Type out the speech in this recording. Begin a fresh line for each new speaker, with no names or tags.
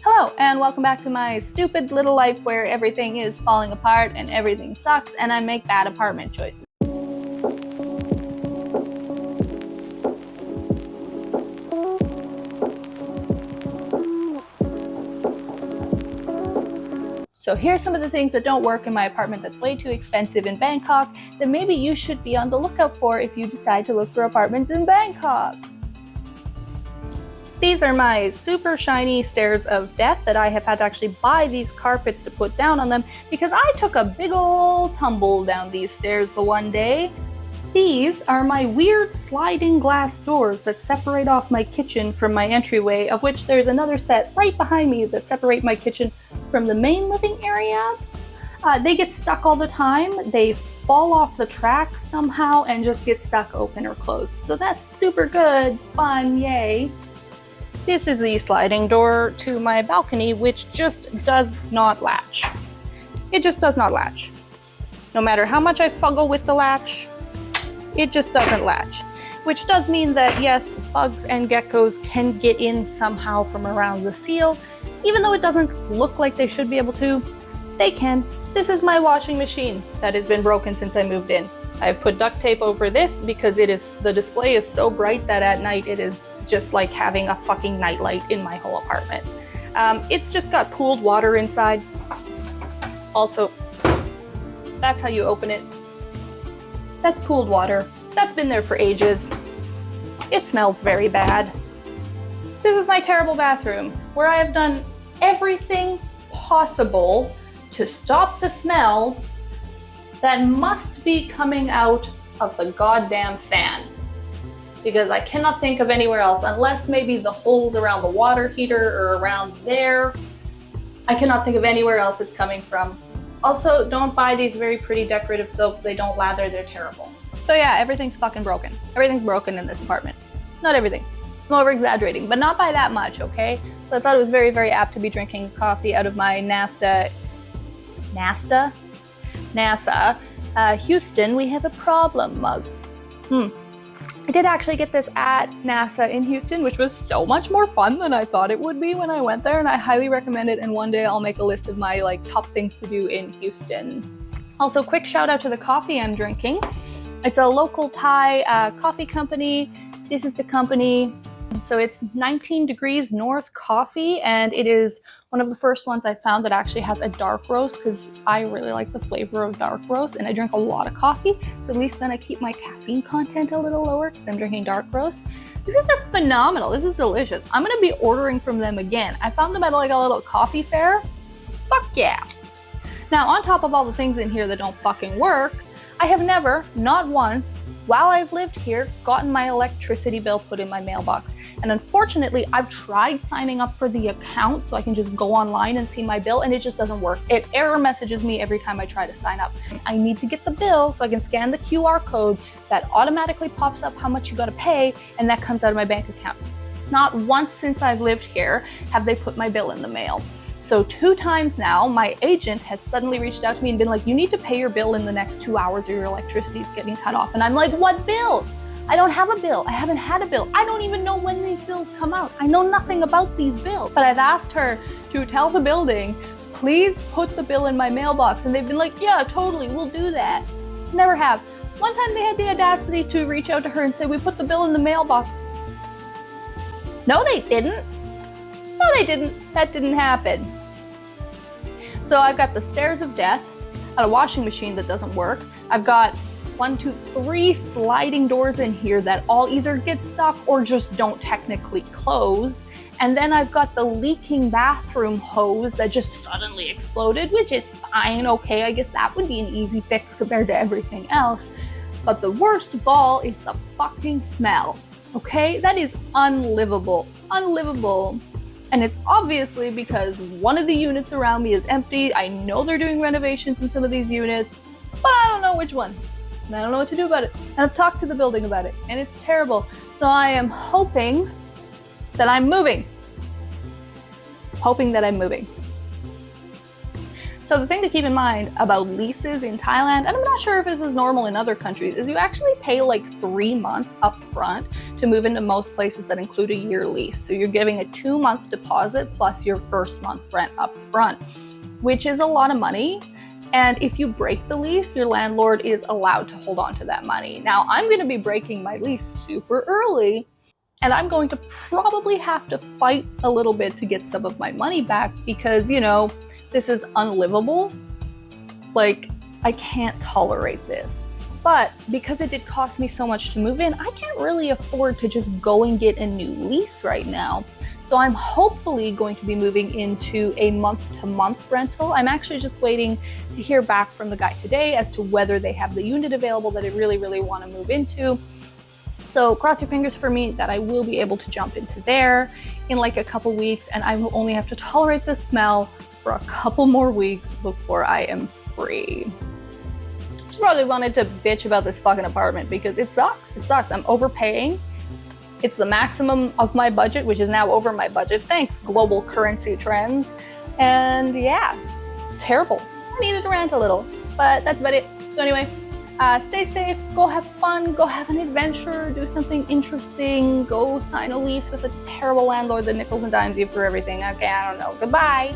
Hello, and welcome back to my stupid little life where everything is falling apart and everything sucks and I make bad apartment choices. So here's some of the things that don't work in my apartment that's way too expensive in Bangkok that maybe you should be on the lookout for if you decide to look for apartments in Bangkok. These are my super shiny stairs of death that I have had to actually buy these carpets to put down on them because I took a big ol' tumble down these stairs the one day. These are my weird sliding glass doors that separate off my kitchen from my entryway, of which there's another set right behind me that separate my kitchen from the main living area. They get stuck all the time. They fall off the tracks somehow and just get stuck open or closed. So that's super good, fun, yay. This is the sliding door to my balcony, which just does not latch. It just does not latch. No matter how much I fuggle with the latch, it just doesn't latch. Which does mean that yes, bugs and geckos can get in somehow from around the seal. Even though it doesn't look like they should be able to, they can. This is my washing machine that has been broken since I moved in. I've put duct tape over this because the display is so bright that at night it is just like having a fucking nightlight in my whole apartment. It's just got pooled water inside. Also, that's how you open it. That's pooled water. That's been there for ages. It smells very bad. This is my terrible bathroom, where I have done everything possible to stop the smell that must be coming out of the goddamn fan. Because I cannot think of anywhere else, unless maybe the holes around the water heater or around there. I cannot think of anywhere else it's coming from. Also, don't buy these very pretty decorative soaps. They don't lather, they're terrible. So yeah, everything's fucking broken. Everything's broken in this apartment. Not everything. I'm over-exaggerating, but not by that much, okay? So I thought it was very, very apt to be drinking coffee out of my NASA, Houston, we have a problem mug. I did actually get this at NASA in Houston, which was so much more fun than I thought it would be when I went there, and I highly recommend it, and one day I'll make a list of my top things to do in Houston. Also, quick shout out to the coffee I'm drinking. It's a local Thai coffee company. This is the company. So it's 19 Degrees North coffee, and it is one of the first ones I found that actually has a dark roast because I really like the flavor of dark roast and I drink a lot of coffee. So at least then I keep my caffeine content a little lower because I'm drinking dark roast. These guys are phenomenal. This is delicious. I'm going to be ordering from them again. I found them at a little coffee fair. Fuck yeah. Now on top of all the things in here that don't fucking work, I have never, not once, while I've lived here, gotten my electricity bill put in my mailbox. And unfortunately, I've tried signing up for the account so I can just go online and see my bill, and it just doesn't work. It error messages me every time I try to sign up. I need to get the bill so I can scan the QR code that automatically pops up how much you gotta pay, and that comes out of my bank account. Not once since I've lived here have they put my bill in the mail. So 2 times now, my agent has suddenly reached out to me and been like, you need to pay your bill in the next 2 hours or your electricity is getting cut off. And I'm like, what bill? I don't have a bill. I haven't had a bill. I don't even know when these bills come out. I know nothing about these bills. But I've asked her to tell the building, please put the bill in my mailbox. And they've been like, yeah, totally, we'll do that. Never have. One time they had the audacity to reach out to her and say, we put the bill in the mailbox. No, they didn't. No, they didn't. That didn't happen. So I've got the stairs of death, a washing machine that doesn't work. I've got 1, 2, 3 sliding doors in here that all either get stuck or just don't technically close. And then I've got the leaking bathroom hose that just suddenly exploded, which is fine, okay, I guess that would be an easy fix compared to everything else. But the worst of all is the fucking smell, okay? That is unlivable, unlivable. And it's obviously because one of the units around me is empty. I know they're doing renovations in some of these units, but I don't know which one. And I don't know what to do about it. And I've talked to the building about it, and it's terrible. So I am hoping that I'm moving. So the thing to keep in mind about leases in Thailand, and I'm not sure if this is normal in other countries, is you actually pay like 3 months up front to move into most places that include a year lease. So you're giving a 2-month deposit plus your first month's rent up front, which is a lot of money. And if you break the lease, your landlord is allowed to hold on to that money. Now, I'm going to be breaking my lease super early, and I'm going to probably have to fight a little bit to get some of my money back because, you know, this is unlivable. Like, I can't tolerate this. But because it did cost me so much to move in, I can't really afford to just go and get a new lease right now. So I'm hopefully going to be moving into a month-to-month rental. I'm actually just waiting to hear back from the guy today as to whether they have the unit available that I really, really want to move into. So cross your fingers for me that I will be able to jump into there in like a couple weeks, and I will only have to tolerate the smell for a couple more weeks before I am free. Just probably wanted to bitch about this fucking apartment because it sucks. It sucks. I'm overpaying. It's the maximum of my budget, which is now over my budget. Thanks, global currency trends. And yeah, it's terrible. I needed to rant a little, but that's about it. So anyway, stay safe, go have fun, go have an adventure, do something interesting, go sign a lease with a terrible landlord that nickels and dimes you for everything. Okay, I don't know. Goodbye.